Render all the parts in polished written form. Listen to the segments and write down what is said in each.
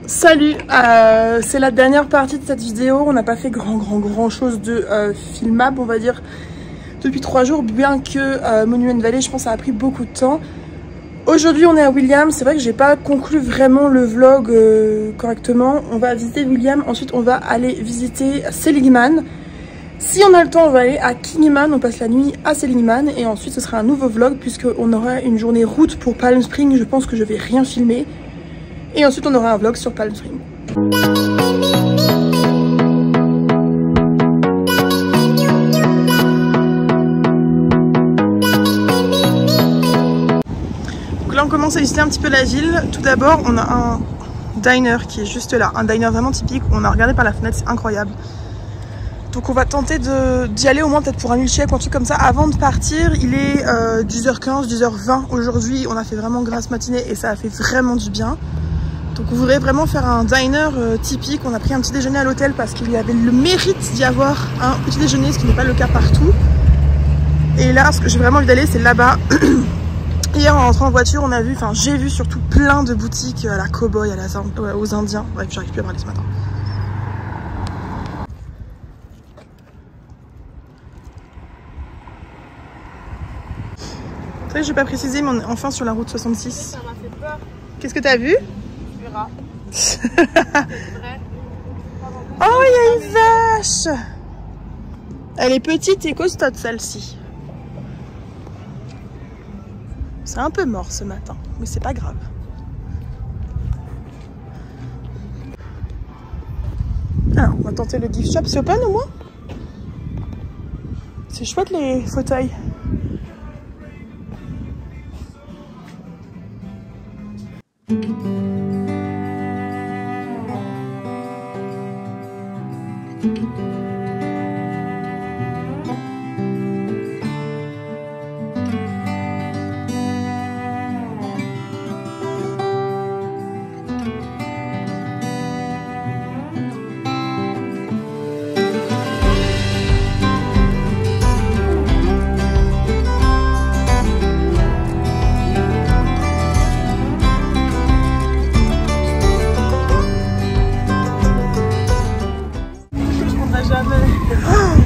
Salut, c'est la dernière partie de cette vidéo. On n'a pas fait grand chose de filmable, on va dire, depuis 3 jours, bien que Monument Valley, je pense, ça a pris beaucoup de temps. Aujourd'hui, on est à William. C'est vrai que j'ai pas conclu vraiment le vlog correctement. On va visiter William, ensuite on va aller visiter Seligman. Si on a le temps, on va aller à Kingman, on passe la nuit à Seligman et ensuite ce sera un nouveau vlog puisqu'on aura une journée route pour Palm Springs. Je pense que je vais rien filmer. Et ensuite on aura un vlog sur Palm Springs. Donc là on commence à visiter un petit peu la ville. Tout d'abord on a un diner qui est juste là. Un diner vraiment typique. On a regardé par la fenêtre, c'est incroyable. Donc on va tenter d'y aller au moins peut-être pour un milkshake ou un truc comme ça avant de partir. Il est 10h15, 10h20 aujourd'hui. On a fait vraiment grasse matinée et ça a fait vraiment du bien. Donc on voudrait vraiment faire un diner typique. On a pris un petit déjeuner à l'hôtel parce qu'il y avait le mérite d'y avoir un petit déjeuner, ce qui n'est pas le cas partout. Et là, ce que j'ai vraiment envie d'aller, c'est là-bas. Hier, en rentrant en voiture, on a vu, enfin j'ai vu surtout plein de boutiques à la cow-boy, aux Indiens. Bref, j'arrive plus à parler ce matin. C'est vrai que j'ai pas précisé, mais on est enfin sur la route 66. Ça m'a fait peur. Qu'est-ce que t'as vu? Du rat. Oh, il y a une vache. Elle est petite et costote celle-ci. C'est un peu mort ce matin, mais c'est pas grave. Alors, on va tenter le gift shop. C'est open au moins? C'est chouette les fauteuils.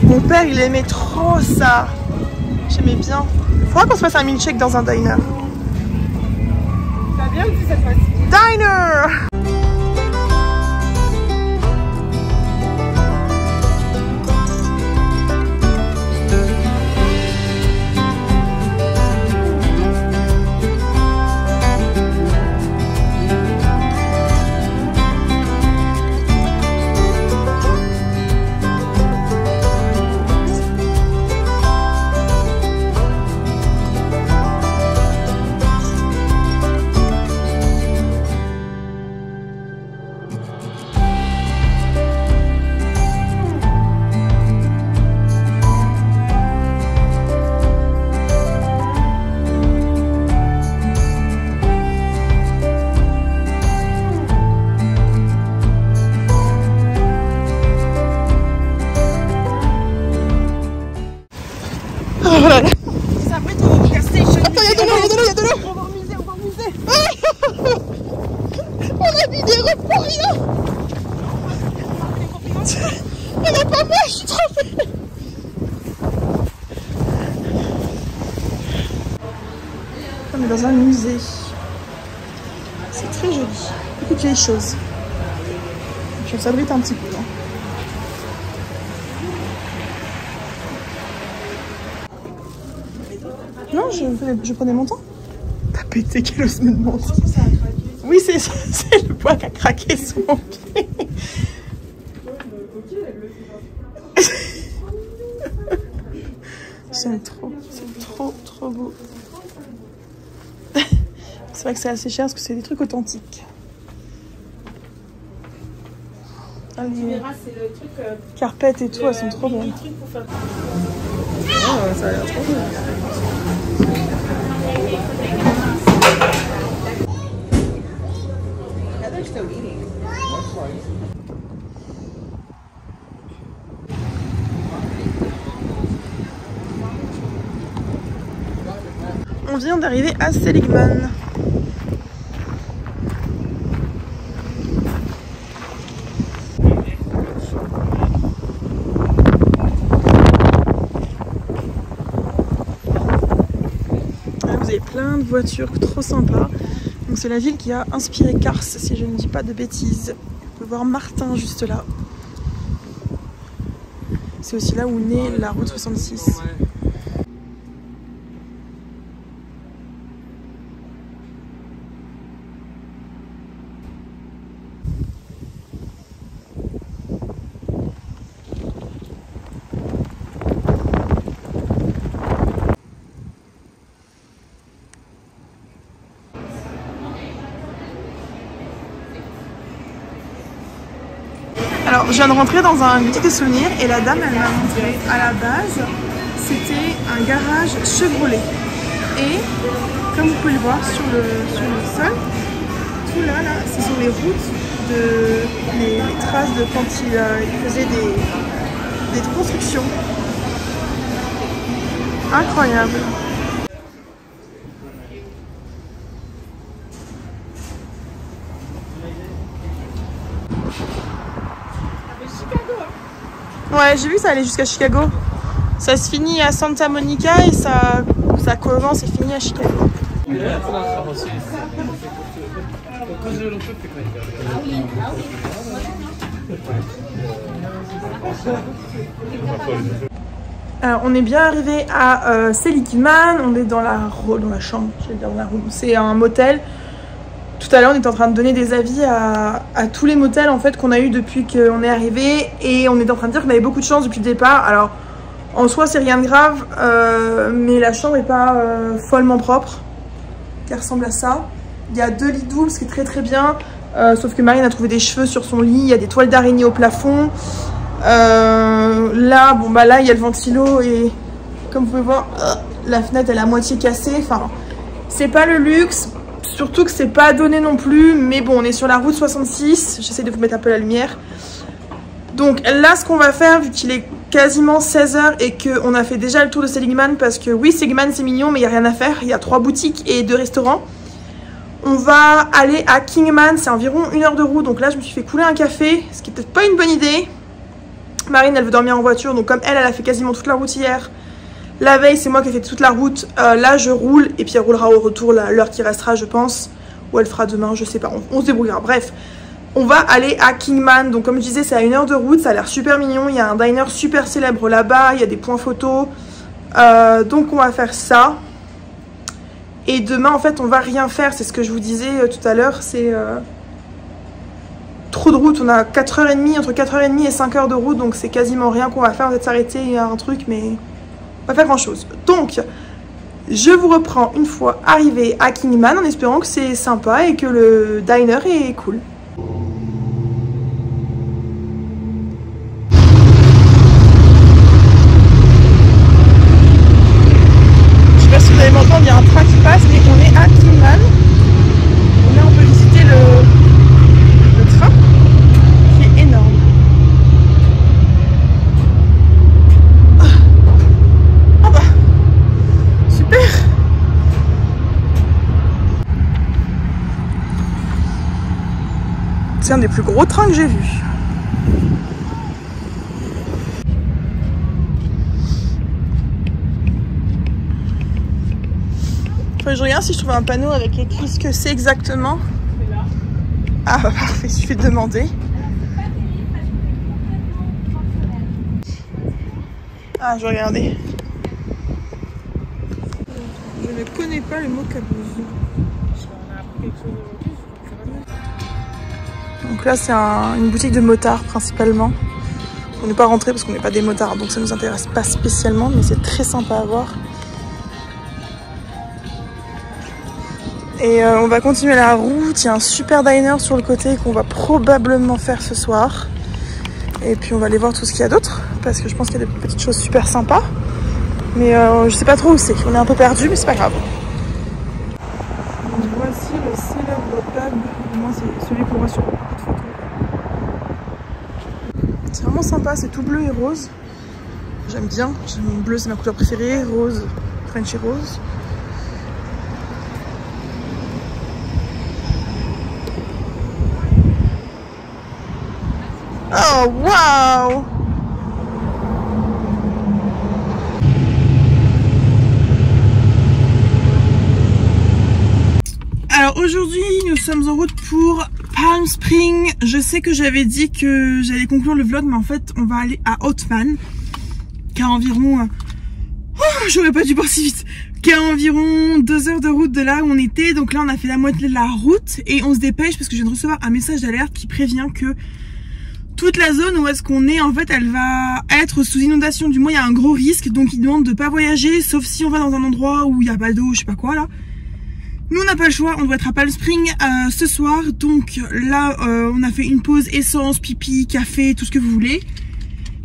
Mon père il aimait trop ça. J'aimais bien. Faudra qu'on se fasse un milkshake dans un diner. T'as bien dit cette fois-ci. Diner. Oh là là. Ça peut être au gas station. Attends, il y a de l'eau. On va au musée, On a vu des robes pour rien. Il n'y a pas moi, je suis trop belle. On est dans un musée. C'est très joli. Beaucoup de vieilles choses. Je s'abrite un petit peu. Hein. Non, je prenais mon temps. T'as pété, quelle ose me demande. Oui, c'est le bois qui a craqué sous mon pied. J'aime trop, c'est trop beau. C'est vrai que c'est assez cher parce que c'est des trucs authentiques. Ah, tu verras, c'est le truc. Carpette et tout, elles sont trop bonnes. Oh, ça a l'air trop bien. On vient d'arriver à Seligman. plein de voitures trop sympas. Donc c'est la ville qui a inspiré Cars, si je ne dis pas de bêtises. On peut voir Martin juste là. C'est aussi là où naît la route 66. Alors, je viens de rentrer dans un boutique de souvenirs et la dame, elle m'a montré à la base, c'était un garage Chevrolet. Et comme vous pouvez le voir sur le sol, tout là, ce sont les routes, les traces de quand il faisait des constructions. Incroyable. Ouais, j'ai vu que ça allait jusqu'à Chicago. Ça se finit à Santa Monica et ça commence et finit à Chicago. Alors, on est bien arrivé à Seligman, on est dans la chambre, je vais dire dans la room. C'est un motel. Tout à l'heure, on était en train de donner des avis à tous les motels en fait qu'on a eu depuis qu'on est arrivé, et on était en train de dire qu'on avait beaucoup de chance depuis le départ. Alors, en soi, c'est rien de grave, mais la chambre n'est pas follement propre. Elle ressemble à ça. Il y a 2 lits doubles, ce qui est très très bien. Sauf que Marine a trouvé des cheveux sur son lit. Il y a des toiles d'araignée au plafond. Là, là, il y a le ventilo et comme vous pouvez voir, la fenêtre elle est à moitié cassée. Enfin, c'est pas le luxe. Surtout que c'est pas donné non plus, mais bon, on est sur la route 66, j'essaie de vous mettre un peu la lumière. Donc là, ce qu'on va faire, vu qu'il est quasiment 16 h et qu'on a fait déjà le tour de Seligman, parce que oui, Seligman c'est mignon, mais il n'y a rien à faire, il y a 3 boutiques et 2 restaurants. On va aller à Kingman, c'est environ 1 heure de route, donc là je me suis fait couler un café, ce qui est peut-être pas une bonne idée. Marine, elle veut dormir en voiture, donc comme elle a fait quasiment toute la route hier. La veille, c'est moi qui ai fait toute la route. Là, je roule et puis elle roulera au retour l'heure qui restera, je pense. Ou elle fera demain, je sais pas. On se débrouillera. Bref, on va aller à Kingman. Donc, comme je disais, c'est à 1 heure de route. Ça a l'air super mignon. Il y a un diner super célèbre là-bas. Il y a des points photos. Donc, on va faire ça. Et demain, en fait, on va rien faire. C'est ce que je vous disais tout à l'heure. C'est trop de route. On a 4h30, entre 4h30 et 5h de route. Donc, c'est quasiment rien qu'on va faire. On va s'arrêter à un truc, mais pas faire grand chose. Donc je vous reprends une fois arrivé à Kingman en espérant que c'est sympa et que le diner est cool. Je sais pas si vous allez m'entendre, il y a un train qui passe, mais on est à Kingman. Là on peut visiter le train qui est énorme. C'est un des plus gros trains que j'ai vu. Faut que je regarde si je trouve un panneau avec écrit ce que c'est exactement. Ah bah parfait, il suffit de demander. Ah, je vais regarder. Je ne connais pas le mot caboose. Donc là c'est une boutique de motards principalement. On n'est pas rentré parce qu'on n'est pas des motards, donc ça nous intéresse pas spécialement, mais c'est très sympa à voir. Et on va continuer la route, il y a un super diner sur le côté qu'on va probablement faire ce soir. Et puis on va aller voir tout ce qu'il y a d'autre, parce que je pense qu'il y a des petites choses super sympas. Mais je sais pas trop où c'est, on est un peu perdu, mais c'est pas grave. Donc voici le célèbre pub, moi c'est celui qu'on voit sur beaucoup de photos. C'est vraiment sympa, c'est tout bleu et rose. J'aime bien, bleu c'est ma couleur préférée, rose, French et rose. Oh wow! Alors aujourd'hui, nous sommes en route pour Palm Springs. Je sais que j'avais dit que j'allais conclure le vlog, mais en fait, on va aller à Oatman, qui a environ... Oh, j'aurais pas dû boire si vite. Qui a environ 2 heures de route de là où on était. Donc là, on a fait la moitié de la route et on se dépêche parce que je viens de recevoir un message d'alerte qui prévient que toute la zone où est-ce qu'on est, en fait, elle va être sous inondation. Du moins, il y a un gros risque. Donc, ils demandent de pas voyager, sauf si on va dans un endroit où il n'y a pas d'eau, je sais pas quoi là. Nous, on n'a pas le choix, on doit être à Palm Springs ce soir. Donc là, on a fait une pause essence, pipi, café, tout ce que vous voulez.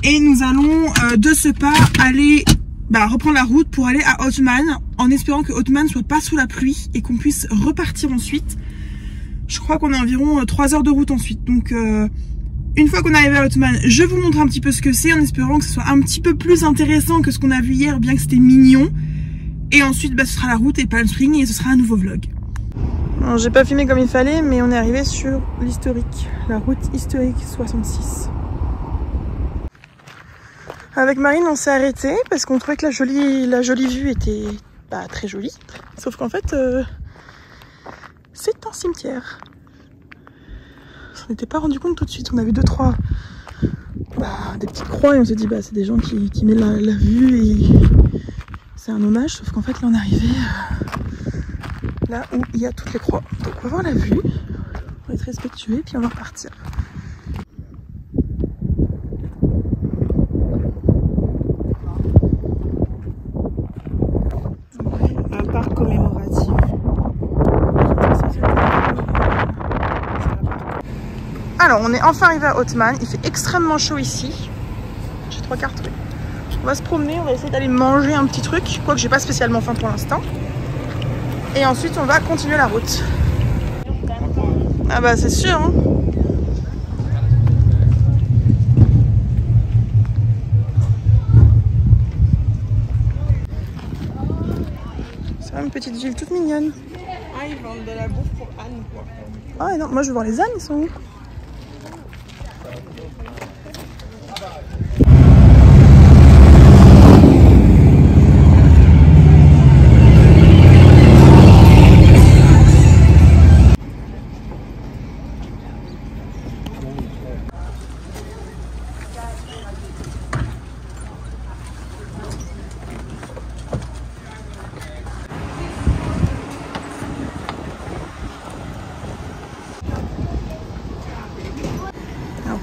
Et nous allons de ce pas aller reprendre la route pour aller à Oatman, en espérant que Oatman soit pas sous la pluie et qu'on puisse repartir ensuite. Je crois qu'on a environ 3 heures de route ensuite. Donc une fois qu'on est arrivé à Oatman, je vous montre un petit peu ce que c'est, en espérant que ce soit un petit peu plus intéressant que ce qu'on a vu hier, bien que c'était mignon. Et ensuite, ce sera la route et Palm Springs et ce sera un nouveau vlog. J'ai pas filmé comme il fallait, mais on est arrivé sur l'historique, la route historique 66. Avec Marine, on s'est arrêté parce qu'on trouvait que la jolie vue était très jolie. Sauf qu'en fait, c'est un cimetière. On s'en était pas rendu compte tout de suite. On a vu 2-3 des petites croix et on s'est dit c'est des gens qui mettent la vue et c'est un hommage. Sauf qu'en fait, là, on est arrivé là où il y a toutes les croix. Donc on va voir la vue, on va être respectueux et puis on va repartir. Un parc commémoratif. Alors on est enfin arrivé à Oatman, il fait extrêmement chaud ici. J'ai 3 cartes. On va se promener, on va essayer d'aller manger un petit truc, quoique j'ai pas spécialement faim pour l'instant. Et ensuite on va continuer la route. Ah c'est sûr hein. Une petite ville toute mignonne. Ah, ils vendent de la bouffe pour ânes quoi. Ah et non, moi je veux voir les ânes, ils sont où?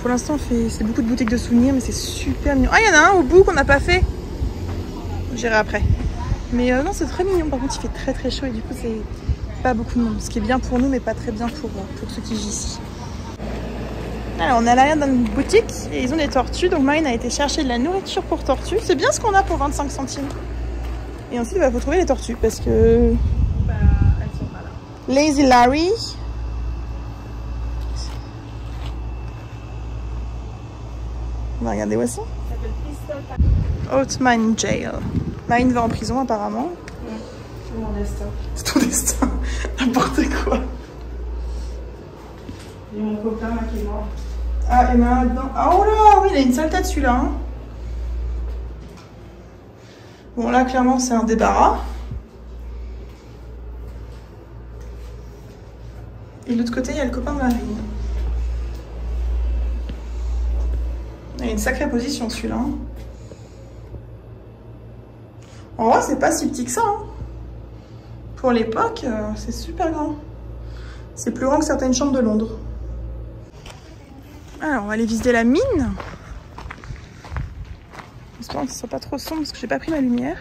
Pour l'instant, c'est beaucoup de boutiques de souvenirs, mais c'est super mignon. Ah, il y en a un au bout qu'on n'a pas fait. J'irai après. Mais non, c'est très mignon. Par contre, il fait très chaud et du coup, c'est pas beaucoup de monde. Ce qui est bien pour nous, mais pas très bien pour ceux qui vivent ici. Alors, on est à l'arrière d'une boutique et ils ont des tortues. Donc, Marine a été chercher de la nourriture pour tortues. C'est bien ce qu'on a pour 25 centimes. Et ensuite, il faut trouver les tortues parce que... elles sont pas là. Lazy Larry. On va regarder où elles sont. Oatman Jail. Marine va en prison apparemment. C'est mon destin. C'est ton destin. N'importe quoi. Il y a mon copain là qui est mort. Ah, et maintenant. Ah, oh là, oui, il a une sale tête celui-là. Hein. Bon, là, clairement, c'est un débarras. Et de l'autre côté, il y a le copain de Marine. Il a une sacrée position celui-là. En vrai, c'est pas si petit que ça. Hein. Pour l'époque, c'est super grand. C'est plus grand que certaines chambres de Londres. Alors, on va aller visiter la mine. J'espère que ce soit pas trop sombre parce que j'ai pas pris ma lumière.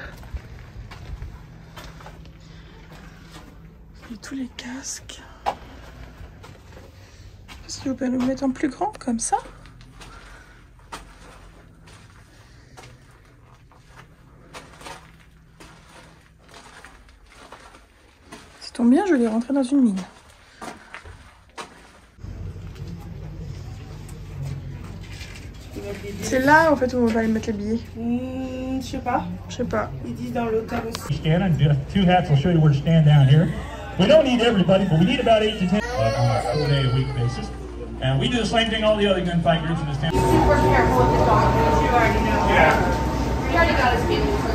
Et tous les casques. Est-ce que vous pouvez nous mettre en plus grand comme ça? Ça tombe bien, je vais rentrer dans une mine. C'est là en fait où on va aller mettre les billets. Je sais pas. Je sais pas. Ils disent dans l'hôtel aussi. Stand and just 2 hats will show you where to stand down here. We don't need everybody, but we need about 8 to 10 on a 4-day-a-week basis. And we do the same thing all the other gunfight groups in this town. Super careful with the dog, as you already know. Yeah. We already got his family.